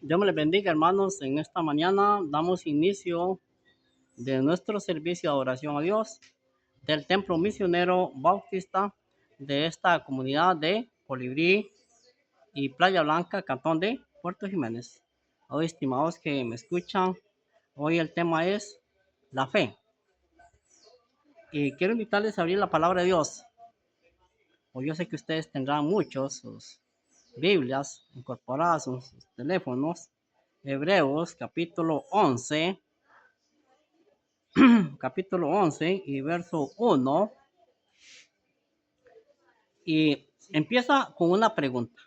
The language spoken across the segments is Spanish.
Dios me les bendiga, hermanos. En esta mañana damos inicio de nuestro servicio de adoración a Dios del Templo Misionero Bautista de esta comunidad de Colibrí y Playa Blanca, Cantón de Puerto Jiménez. Hoy, estimados que me escuchan, hoy el tema es la fe. Y quiero invitarles a abrir la palabra de Dios. Hoy yo sé que ustedes tendrán muchos sus Biblias incorporadas en sus teléfonos. Hebreos capítulo 11 y verso 1, y empieza con una pregunta.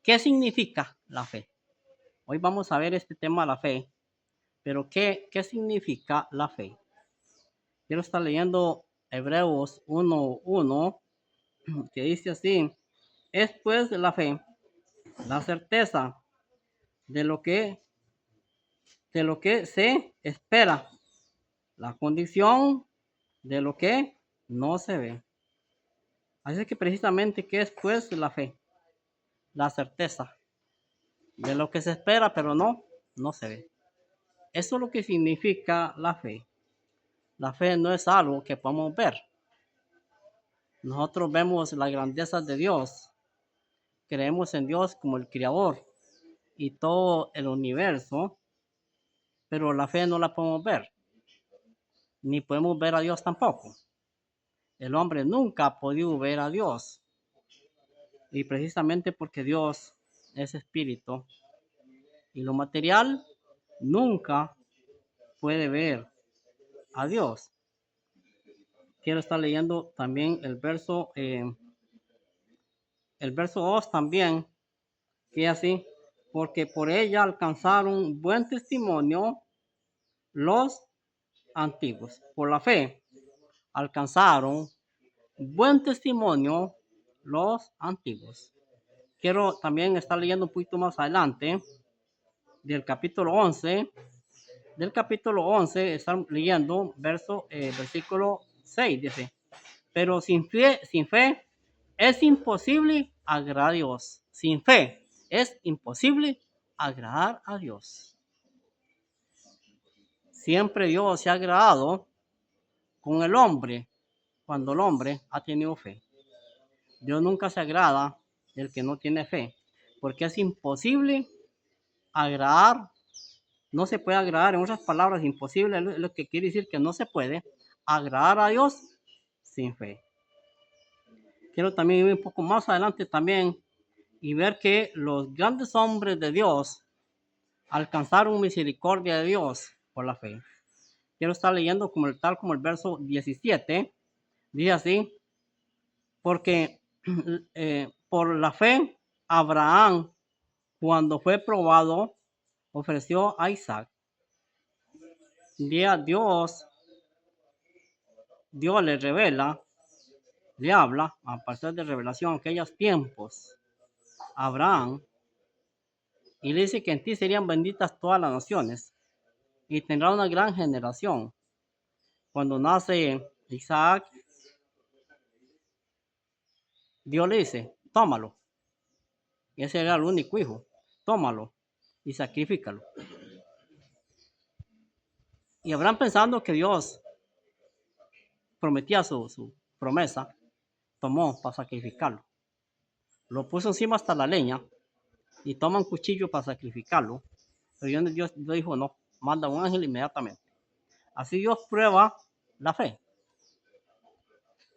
¿Qué significa la fe? Hoy vamos a ver este tema de la fe, pero ¿qué significa la fe? Quiero estar leyendo Hebreos 1:1, que dice así: es pues la fe, la certeza de lo que se espera, la condición de lo que no se ve. Así que precisamente, ¿qué es pues la fe? La certeza de lo que se espera, pero no se ve. Eso es lo que significa la fe. La fe no es algo que podemos ver. Nosotros vemos la grandeza de Dios, creemos en Dios como el Creador y todo el universo, pero la fe no la podemos ver, ni podemos ver a Dios tampoco. El hombre nunca ha podido ver a Dios, y precisamente porque Dios es espíritu y lo material nunca puede ver a Dios. Quiero estar leyendo también el verso 2 también, que es así: porque por ella alcanzaron buen testimonio los antiguos. Por la fe alcanzaron buen testimonio los antiguos. Quiero también estar leyendo un poquito más adelante del capítulo 11. Del capítulo 11 están leyendo versículo 6, dice: pero sin fe es imposible agradar a Dios. Sin fe es imposible agradar a Dios. Siempre Dios se ha agradado con el hombre cuando el hombre ha tenido fe. Dios nunca se agrada del que no tiene fe, porque es imposible agradar. No se puede agradar, en otras palabras, imposible es lo que quiere decir que no se puede agradar a Dios sin fe. Quiero también ir un poco más adelante también y ver que los grandes hombres de Dios alcanzaron misericordia de Dios por la fe. Quiero estar leyendo tal como el verso 17, dice así: porque por la fe Abraham, cuando fue probado, ofreció a Isaac. Dios le revela, le habla a partir de revelación en aquellos tiempos a Abraham, y le dice que en ti serían benditas todas las naciones y tendrá una gran generación. Cuando nace Isaac, Dios le dice: tómalo. Y ese era el único hijo. Tómalo y sacrifícalo. Y Abraham, pensando que Dios prometía su promesa, tomó para sacrificarlo. Lo puso encima hasta la leña y toma un cuchillo para sacrificarlo. Pero Dios dijo: no, manda un ángel inmediatamente. Así Dios prueba la fe.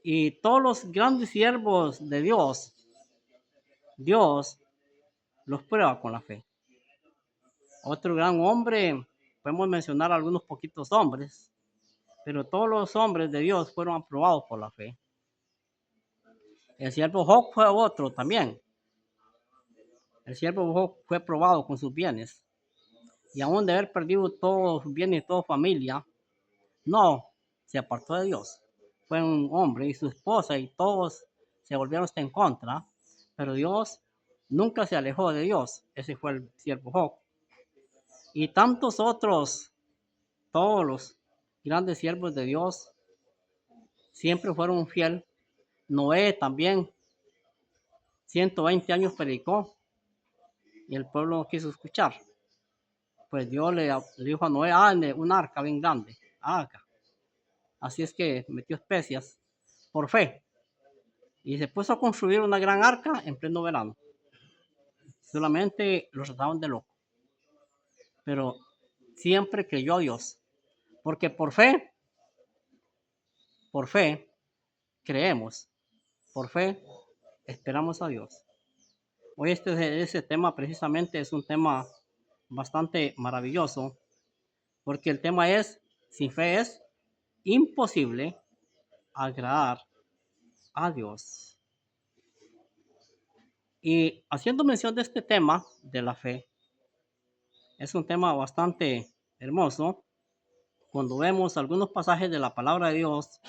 Y todos los grandes siervos de Dios los prueba con la fe. Otro gran hombre, podemos mencionar algunos poquitos hombres, pero todos los hombres de Dios fueron aprobados por la fe. El siervo Job fue otro también. El siervo Job fue probado con sus bienes, y aún de haber perdido todos sus bienes y toda familia, no se apartó de Dios. Fue un hombre, y su esposa y todos se volvieron hasta en contra, pero Dios nunca se alejó de Dios. Ese fue el siervo Job. Y tantos otros, todos los grandes siervos de Dios siempre fueron fieles. Noé también, 120 años predicó y el pueblo no quiso escuchar. Pues Dios le dijo a Noé, háganle un arca bien grande, arca. Así es que metió especias por fe y se puso a construir una gran arca en pleno verano. Solamente los trataban de loco, pero siempre creyó a Dios, porque por fe creemos, por fe esperamos a Dios. Hoy ese tema precisamente es un tema bastante maravilloso, porque el tema es, sin fe es imposible agradar a Dios. Y haciendo mención de este tema de la fe, es un tema bastante hermoso cuando vemos algunos pasajes de la palabra de Dios,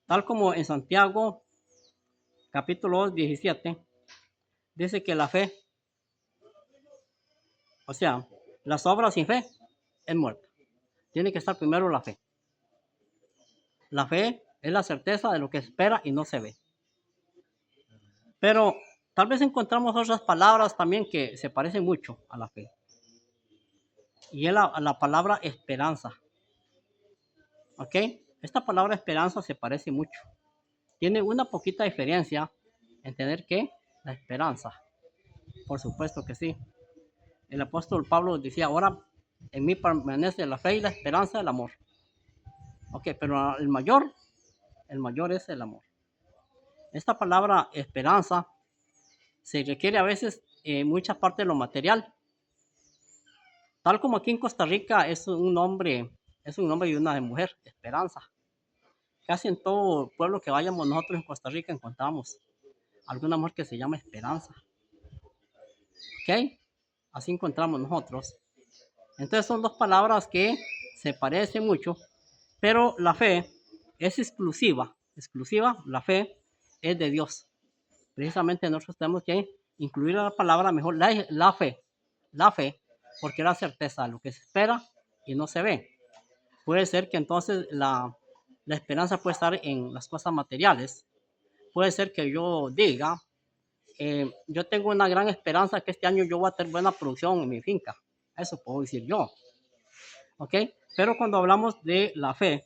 tal como en Santiago capítulo 2, 17, dice que la fe, o sea, las obras sin fe es muerta. Tiene que estar primero la fe. La fe es la certeza de lo que espera y no se ve. Pero tal vez encontramos otras palabras también que se parecen mucho a la fe. Y es la palabra esperanza. ¿Ok? Esta palabra esperanza se parece mucho. Tiene una poquita diferencia en tener que la esperanza. Por supuesto que sí. El apóstol Pablo decía, ahora en mí permanece la fe y la esperanza del amor. Ok, pero el mayor es el amor. Esta palabra esperanza se requiere a veces en mucha parte de lo material. Tal como aquí en Costa Rica es un nombre y una mujer, Esperanza. Casi en todo pueblo que vayamos nosotros en Costa Rica encontramos alguna mujer que se llama Esperanza. ¿Ok? Así encontramos nosotros. Entonces son dos palabras que se parecen mucho, pero la fe es exclusiva. La fe es de Dios. Precisamente nosotros tenemos que incluir la palabra mejor, la fe, porque es la certeza de lo que se espera y no se ve. Puede ser que entonces la esperanza puede estar en las cosas materiales. Puede ser que yo diga, yo tengo una gran esperanza que este año yo voy a tener buena producción en mi finca. Eso puedo decir yo. ¿Ok? Pero cuando hablamos de la fe,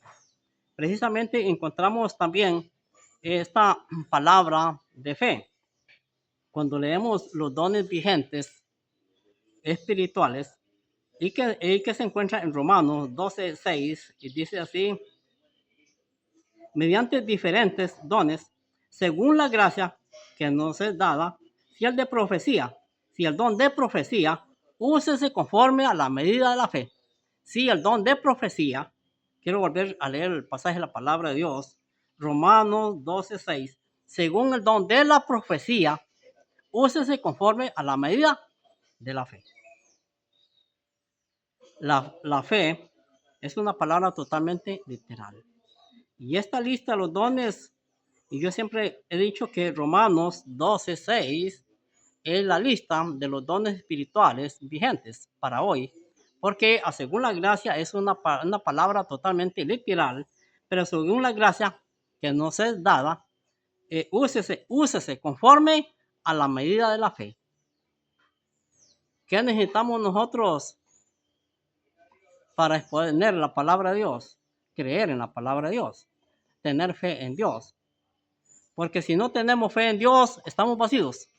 precisamente encontramos también esta palabra de fe. Cuando leemos los dones vigentes espirituales y que se encuentra en Romanos 12:6 y dice así, mediante diferentes dones, según la gracia que nos es dada, si el don de profecía, úsese conforme a la medida de la fe. Si el don de profecía, quiero volver a leer el pasaje de la palabra de Dios, Romanos 12:6, según el don de la profecía, úsese conforme a la medida de la fe. La fe es una palabra totalmente literal. Y esta lista de los dones, y yo siempre he dicho que Romanos 12:6 es la lista de los dones espirituales vigentes para hoy, porque según la gracia es una palabra totalmente literal, pero según la gracia que nos es dada, úsese conforme a la medida de la fe. ¿Qué necesitamos nosotros para exponer la palabra de Dios? Creer en la palabra de Dios, tener fe en Dios. Porque si no tenemos fe en Dios, estamos vacíos.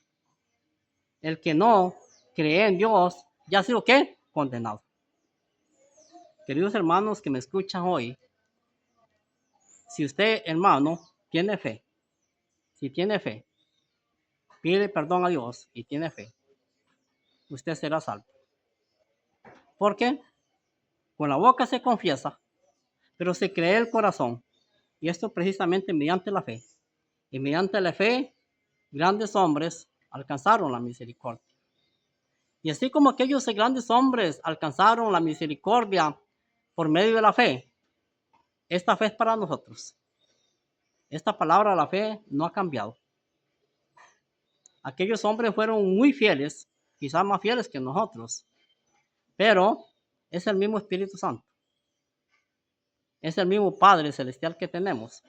El que no cree en Dios, ya ha sido ¿qué? Condenado. Queridos hermanos que me escuchan hoy, si usted, hermano, tiene fe, si tiene fe, pide perdón a Dios y tiene fe, usted será salvo. Porque con la boca se confiesa, pero se cree el corazón. Y esto precisamente mediante la fe. Y mediante la fe, grandes hombres alcanzaron la misericordia. Y así como aquellos grandes hombres alcanzaron la misericordia por medio de la fe, esta fe es para nosotros. Esta palabra, la fe, no ha cambiado. Aquellos hombres fueron muy fieles, quizás más fieles que nosotros, pero es el mismo Espíritu Santo. Es el mismo Padre Celestial que tenemos.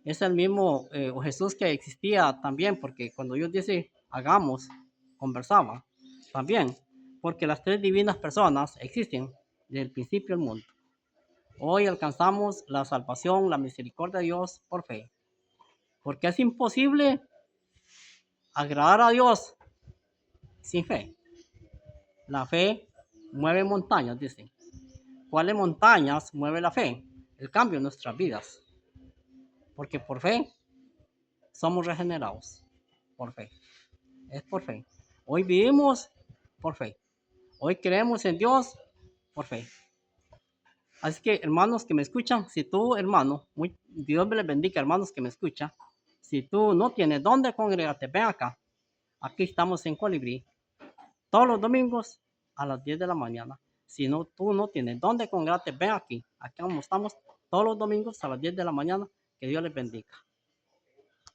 Es el mismo Jesús que existía también, porque cuando Dios dice hagamos, conversaba. también, porque las tres divinas personas existen desde el principio del mundo. Hoy alcanzamos la salvación, la misericordia de Dios por fe, porque es imposible agradar a Dios sin fe. La fe mueve montañas, dicen. ¿Cuáles montañas mueve la fe? El cambio en nuestras vidas. Porque por fe somos regenerados. Por fe. Es por fe. Hoy vivimos por fe. Hoy creemos en Dios por fe. Así que, hermanos que me escuchan, si tú, hermano, Dios me les bendiga, hermanos que me escuchan, si tú no tienes dónde congregarte, ven acá. Aquí estamos en Colibrí, todos los domingos a las 10 de la mañana. Si no, tú no tienes dónde congregarte, ven aquí. Aquí estamos todos los domingos a las 10 de la mañana. Que Dios les bendiga.